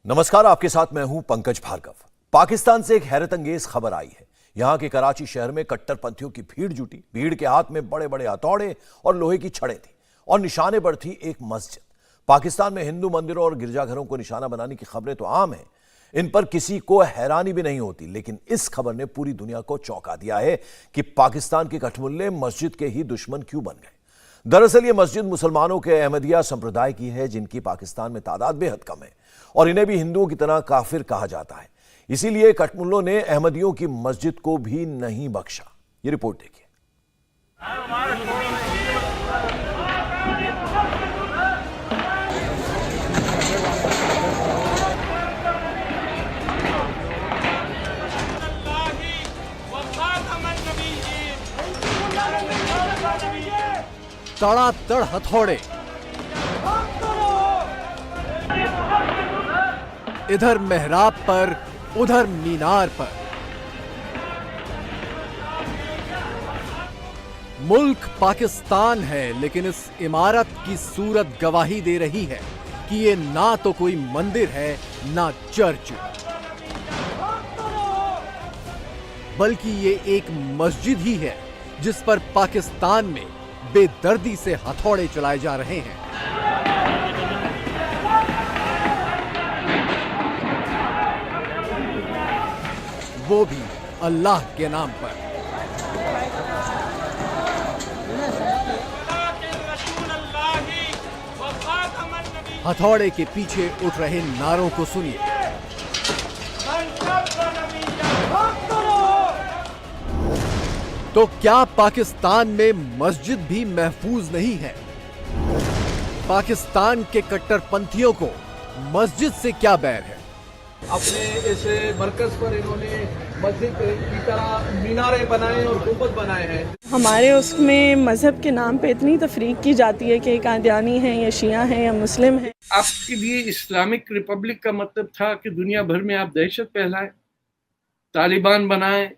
नमस्कार, आपके साथ मैं हूं पंकज भार्गव। पाकिस्तान से एक हैरत अंगेज खबर आई है। यहां के कराची शहर में कट्टरपंथियों की भीड़ जुटी। भीड़ के हाथ में बड़े बड़े हथौड़े और लोहे की छड़ें थी और निशाने पर थी एक मस्जिद। पाकिस्तान में हिंदू मंदिरों और गिरजाघरों को निशाना बनाने की खबरें तो आम हैं, इन पर किसी को हैरानी भी नहीं होती, लेकिन इस खबर ने पूरी दुनिया को चौंका दिया है कि पाकिस्तान के कठमुल्ले मस्जिद के ही दुश्मन क्यों बन गए। दरअसल ये मस्जिद मुसलमानों के अहमदिया संप्रदाय की है, जिनकी पाकिस्तान में तादाद बेहद कम है और इन्हें भी हिंदुओं की तरह काफिर कहा जाता है। इसीलिए कठमुल्लों ने अहमदियों की मस्जिद को भी नहीं बख्शा। ये रिपोर्ट देखिए। तड़ातड़ हथौड़े, इधर मेहराब पर उधर मीनार पर। मुल्क पाकिस्तान है, लेकिन इस इमारत की सूरत गवाही दे रही है कि ये ना तो कोई मंदिर है ना चर्च, बल्कि ये एक मस्जिद ही है जिस पर पाकिस्तान में बेदर्दी से हथौड़े चलाए जा रहे हैं। वो भी अल्लाह के नाम पर। हथौड़े के पीछे उठ रहे नारों को सुनिए। तो क्या पाकिस्तान में मस्जिद भी महफूज नहीं है? पाकिस्तान के कट्टरपंथियों को मस्जिद से क्या बैर है? अपने इस मरकज पर इन्होंने मस्जिद की तरह मीनारे बनाए और गुंबद बनाए हैं। हमारे उसमें मजहब के नाम पे इतनी तफरीक की जाती है कि कादियानी हैं या शिया हैं या मुस्लिम हैं। आपके लिए इस्लामिक रिपब्लिक का मतलब था कि दुनिया भर में आप दहशत फैलाएं, तालिबान बनाएं,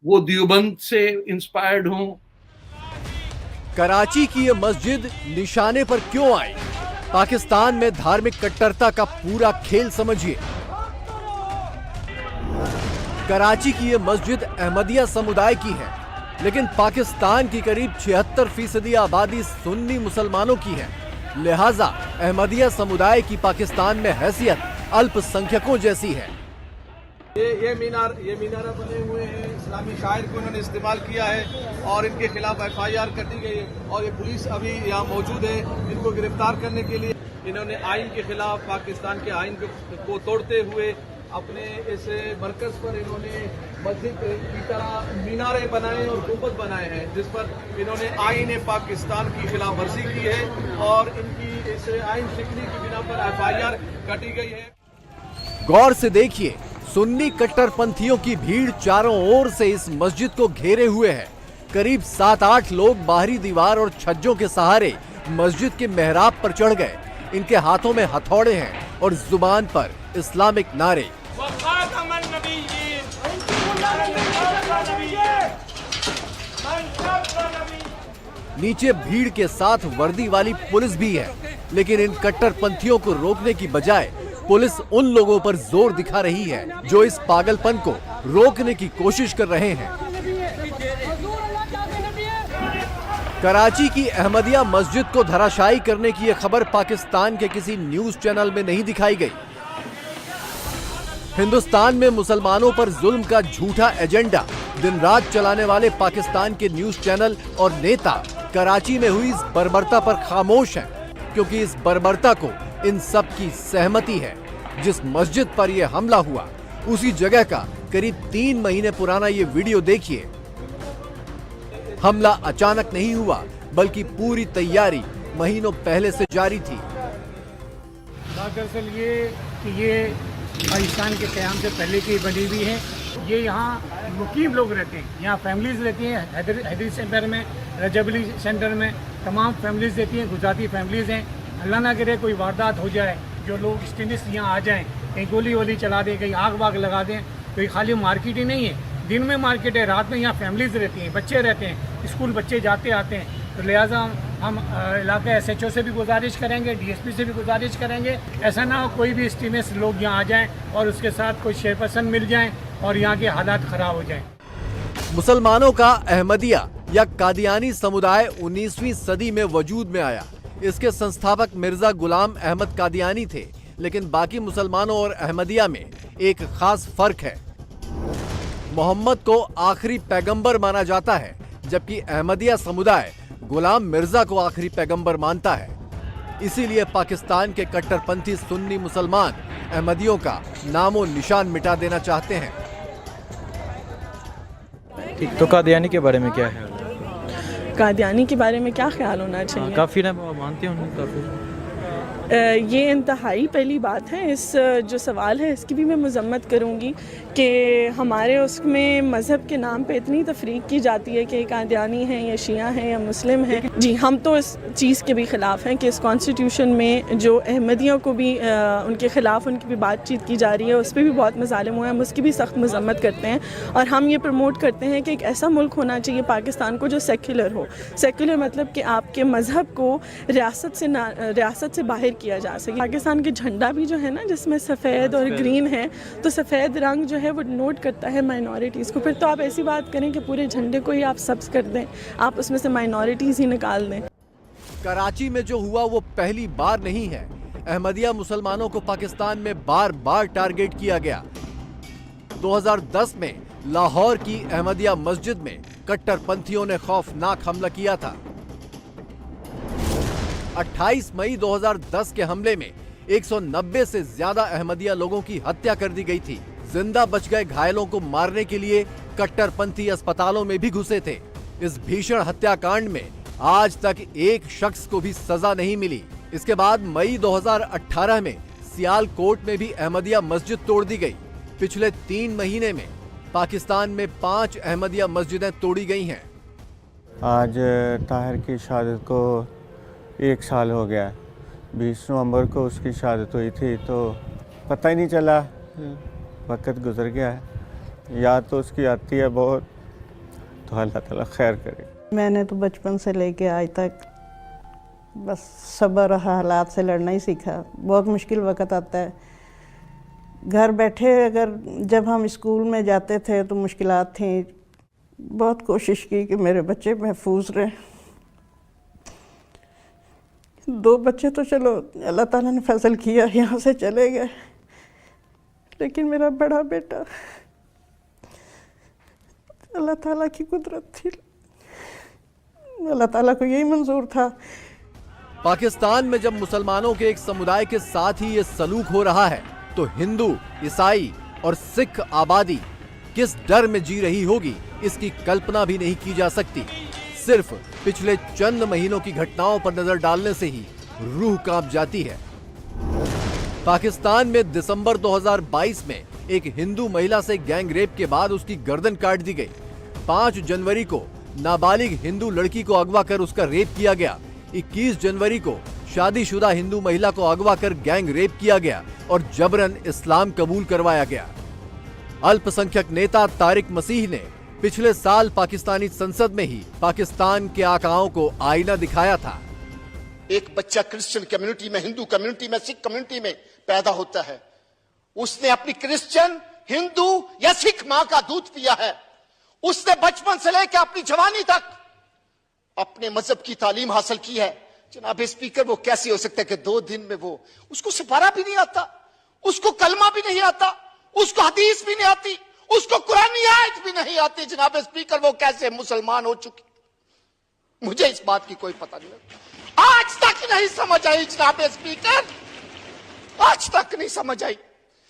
वो देवबंद से इंस्पायर्ड हों। कराची की ये मस्जिद निशाने पर क्यों आई? पाकिस्तान में धार्मिक कट्टरता का पूरा खेल समझिए। कराची की ये मस्जिद अहमदिया समुदाय की है, लेकिन पाकिस्तान की करीब 76% आबादी सुन्नी मुसलमानों की है। लिहाजा अहमदिया समुदाय की पाकिस्तान में हैसियत अल्पसंख्यकों जैसी है। ये मीनारा बने हुए हैं, इस्लामी शायर को इन्होंने इस्तेमाल किया है और इनके खिलाफ FIR कटी गई है और ये पुलिस अभी यहाँ मौजूद है इनको गिरफ्तार करने के लिए। इन्होंने आइन के खिलाफ, पाकिस्तान के आइन को तोड़ते हुए अपने इस मरकज पर इन्होंने मस्जिद की तरह मीनारे बनाए और गुंबद बनाए हैं, जिस पर इन्होंने आइन पाकिस्तान की खिलाफ वर्जी की है और इनकी इस आइन शिकनी की बिना पर FIR कटी गई है। गौर से देखिए, सुन्नी कट्टरपंथियों की भीड़ चारों ओर से इस मस्जिद को घेरे हुए है। करीब 7-8 लोग बाहरी दीवार और छज्जों के सहारे मस्जिद के मेहराब पर चढ़ गए। इनके हाथों में हथौड़े हैं और जुबान पर इस्लामिक नारे। नीचे भीड़ के साथ वर्दी वाली पुलिस भी है, लेकिन इन कट्टरपंथियों को रोकने की बजाय पुलिस उन लोगों पर जोर दिखा रही है जो इस पागलपन को रोकने की कोशिश कर रहे हैं। कराची की अहमदिया मस्जिद को धराशायी करने की यह खबर पाकिस्तान के किसी न्यूज चैनल में नहीं दिखाई गई। हिंदुस्तान में मुसलमानों पर जुल्म का झूठा एजेंडा दिन रात चलाने वाले पाकिस्तान के न्यूज चैनल और नेता कराची में हुई इस बर्बरता पर खामोश हैं, क्योंकि इस बर्बरता को इन सब की सहमति है। जिस मस्जिद पर यह हमला हुआ, उसी जगह का करीब 3 महीने पुराना ये वीडियो देखिए। हमला अचानक नहीं हुआ, बल्कि पूरी तैयारी महीनों पहले से जारी थी। दरअसल ये पाकिस्तान के क़याम से पहले की बनी हुई है। ये यहाँ मुकीम लोग रहते हैं, यहाँ फैमिलीज रहती हैं। हैदरी सेंटर में, रजबली सेंटर में तमाम फैमिलीज रहती हैं, गुजराती फैमिलीज हैं। अल्लाह ना करे कोई वारदात हो जाए, जो लोग एक्सट्रीमिस्ट यहाँ आ जाएं, कहीं गोली वोली चला दें, कहीं आग वाग लगा दें। तो ये खाली मार्केट ही नहीं है, दिन में मार्केट है, रात में यहाँ फैमिलीज रहती हैं, बच्चे रहते हैं, स्कूल बच्चे जाते आते हैं। तो लिहाजा हम इलाके SHO से भी गुजारिश करेंगे, DSP से भी गुजारिश करेंगे, ऐसा ना हो कोई भी एक्सट्रीमिस्ट लोग यहाँ आ जाएं और उसके साथ कोई शेरपसंद मिल जाएं और यहाँ के हालात ख़राब हो जाएं। मुसलमानों का अहमदिया या कादियानी समुदाय 19वीं सदी में वजूद में आया। इसके संस्थापक मिर्जा गुलाम अहमद कादियानी थे, लेकिन बाकी मुसलमानों और अहमदिया में एक खास फर्क है। मोहम्मद को आखिरी पैगंबर माना जाता है, जबकि अहमदिया समुदाय गुलाम मिर्जा को आखिरी पैगंबर मानता है। इसीलिए पाकिस्तान के कट्टरपंथी सुन्नी मुसलमान अहमदियों का नामो निशान मिटा देना चाहते हैं। ठीक, तो कादियानी के बारे में क्या है? कादियानी के बारे में क्या ख्याल होना चाहिए? काफी ना मानते हैं काफी। ये इंतहाई पहली बात है। इस जो सवाल है इसकी भी मैं मजम्मत करूँगी कि हमारे उसमें मज़हब के नाम पे इतनी तफरीक की जाती है कि कादियानी हैं या शिया हैं या मुस्लिम हैं। जी, हम तो इस चीज़ के भी ख़िलाफ़ हैं कि इस कॉन्स्टिट्यूशन में जो अहमदियों को भी उनके ख़िलाफ़ उनकी भी बातचीत की जा रही है, उस पर भी बहुत मज़ालिम हुए हैं, हम उसकी भी सख्त मजम्मत करते हैं। और हम ये प्रमोट करते हैं कि एक ऐसा मुल्क होना चाहिए पाकिस्तान को जो सेक्युलर हो। सेक्युलर मतलब कि आपके मज़हब को रियासत से बाहर किया जा सके। पाकिस्तान के झंडा भी जो है ना, जिसमें सफ़ेद और ग्रीन है, तो सफ़ेद रंग जो है वो नोट करता है माइनॉरिटीज़ को। फिर तो आप ऐसी बात करें कि पूरे झंडे को ही आप सब्ज़ कर दें, आप उसमें से माइनॉरिटीज़ ही निकाल दें। कराची में जो हुआ वो पहली बार नहीं है। अहमदिया मुसलमानों को पाकिस्तान में बार बार टारगेट किया गया। 2010 में लाहौर की अहमदिया मस्जिद में कट्टरपंथियों ने खौफनाक हमला किया था। 28 मई 2010 के हमले में 190 से ज्यादा अहमदिया लोगों की हत्या कर दी गई थी। जिंदा बच गए घायलों को मारने के लिए कट्टरपंथी अस्पतालों में भी घुसे थे। इस भीषण हत्याकांड में आज तक एक शख्स को भी सजा नहीं मिली। इसके बाद मई 2018 में सियालकोट में भी अहमदिया मस्जिद तोड़ दी गई। पिछले 3 महीने में पाकिस्तान में 5 अहमदिया मस्जिदें तोड़ी गई हैं। आज ताहिर की शहादत को 1 साल हो गया। 20 नवंबर को उसकी शहादत हुई थी, तो पता ही नहीं चला, वक्त गुजर गया है। याद तो उसकी आती है बहुत, तो अल्लाह ताला खैर करे। मैंने तो बचपन से लेके आज तक बस सब्र और हालात से लड़ना ही सीखा। बहुत मुश्किल वक्त आता है। घर बैठे अगर जब हम स्कूल में जाते थे तो मुश्किलात थी। बहुत कोशिश की कि मेरे बच्चे महफूज रहें। 2 बच्चे तो चलो अल्लाह ताला ने फैसल किया, यहाँ से चले गए, लेकिन मेरा बड़ा बेटा अल्लाह ताला की कुदरत थी, अल्लाह ताला को यही मंजूर था। पाकिस्तान में जब मुसलमानों के एक समुदाय के साथ ही ये सलूक हो रहा है, तो हिंदू, ईसाई और सिख आबादी किस डर में जी रही होगी, इसकी कल्पना भी नहीं की जा सकती। सिर्फ पिछले चंद महीनों की घटनाओं पर नजर डालने से ही रूह कांप जाती है। पाकिस्तान में दिसंबर 2022 में एक हिंदू महिला से गैंग रेप के बाद उसकी गर्दन काट दी गई। 5 जनवरी को नाबालिग हिंदू लड़की को अगवा कर उसका रेप किया गया। 21 जनवरी को शादीशुदा हिंदू महिला को अगवा कर गैंग रेप किया गया और जबरन इस्लाम कबूल करवाया गया। अल्पसंख्यक नेता तारिक मसीह ने पिछले साल पाकिस्तानी संसद में ही पाकिस्तान के आकाओं को आईना दिखाया था। एक बच्चा क्रिश्चियन कम्युनिटी में, हिंदू कम्युनिटी में, सिख कम्युनिटी में पैदा होता है। उसने अपनी क्रिश्चियन, हिंदू या सिख मां का दूध पिया है। उसने बचपन से लेकर अपनी जवानी तक अपने मजहब की तालीम हासिल की है। जनाब स्पीकर, वो कैसे हो सकता है कि 2 दिन में वो, उसको सिपारा भी नहीं आता, उसको कलमा भी नहीं आता, उसको हदीस भी नहीं आती, उसको कुरानी आयत भी नहीं आती। जनाब स्पीकर, वो कैसे मुसलमान हो चुकी? मुझे इस बात की कोई पता नहीं, आज तक नहीं समझ आई। जनाब स्पीकर, आज तक नहीं समझ आई।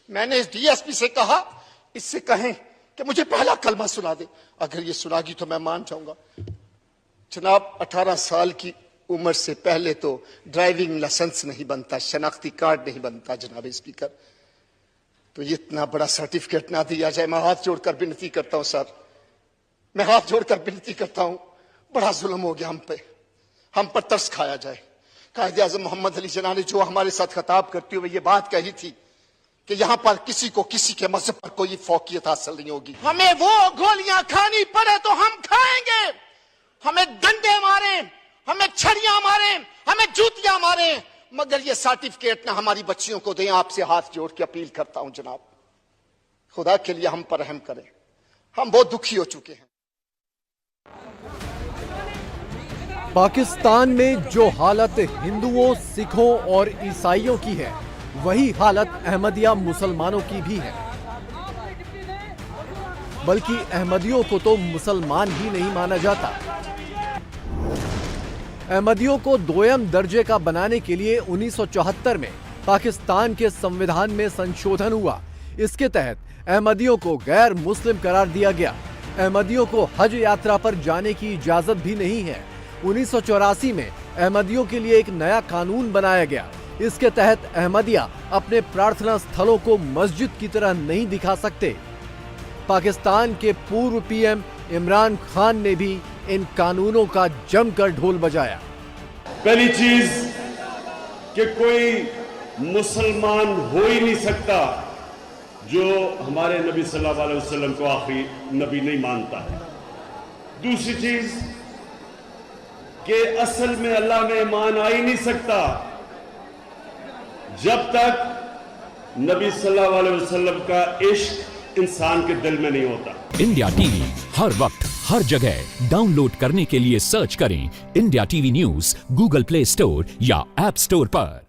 मैंने इस डीएसपी से कहा, इससे कहें कि मुझे पहला कलमा सुना दे। अगर ये सुनागी तो मैं मान जाऊंगा। जनाब 18 साल की उम्र से पहले तो ड्राइविंग लाइसेंस नहीं बनता, शनाख्ती कार्ड नहीं बनता। जनाब स्पीकर, तो ये इतना बड़ा सर्टिफिकेट ना दिया जाए। मैं हाथ जोड़कर विनती करता हूं सर, मैं हाथ जोड़कर विनती करता हूं, बड़ा जुल्म हो गया हम पर तरस खाया जाए। कायदे आज़म मोहम्मद अली जिन्ना ने जो हमारे साथ खिताब करते हुए ये बात कही थी कि यहां पर किसी को किसी के मजहब पर कोई फौकियत हासिल नहीं होगी। हमें वो गोलियां खानी पड़े तो हम खाएंगे, हमें डंडे मारे, हमें छड़ियां मारें, हमें जूतियां मारें, मगर ये सर्टिफिकेट ना हमारी बच्चियों को दें। आपसे हाथ जोड़ के अपील करता हूं जनाब, खुदा के लिए हम पर रहम करें, हम बहुत दुखी हो चुके हैं। पाकिस्तान में जो हालत हिंदुओं, सिखों और ईसाइयों की है, वही हालत अहमदिया मुसलमानों की भी है। बल्कि अहमदियों को तो मुसलमान ही नहीं माना जाता। अहमदियों को दोयम दर्जे का बनाने के लिए 1974 में पाकिस्तान के संविधान में संशोधन हुआ। इसके तहत अहमदियों को गैर मुस्लिम करार दिया गया। अहमदियों को हज यात्रा पर जाने की इजाजत भी नहीं है। 1984 में अहमदियों के लिए एक नया कानून बनाया गया। इसके तहत अहमदिया अपने प्रार्थना स्थलों को मस्जिद की तरह नहीं दिखा सकते। पाकिस्तान के पूर्व पीएम इमरान खान ने भी इन कानूनों का जमकर ढोल बजाया। पहली चीज कि कोई मुसलमान हो ही नहीं सकता जो हमारे नबी सल्लल्लाहु अलैहि वसल्लम को आखिरी नबी नहीं मानता है। दूसरी चीज कि असल में अल्लाह में ईमान आ ही नहीं सकता जब तक नबी सल्लल्लाहु अलैहि वसल्लम का इश्क इंसान के दिल में नहीं होता। इंडिया टीवी हर वक्त हर जगह डाउनलोड करने के लिए सर्च करें India TV news Google play store या ऐप स्टोर पर।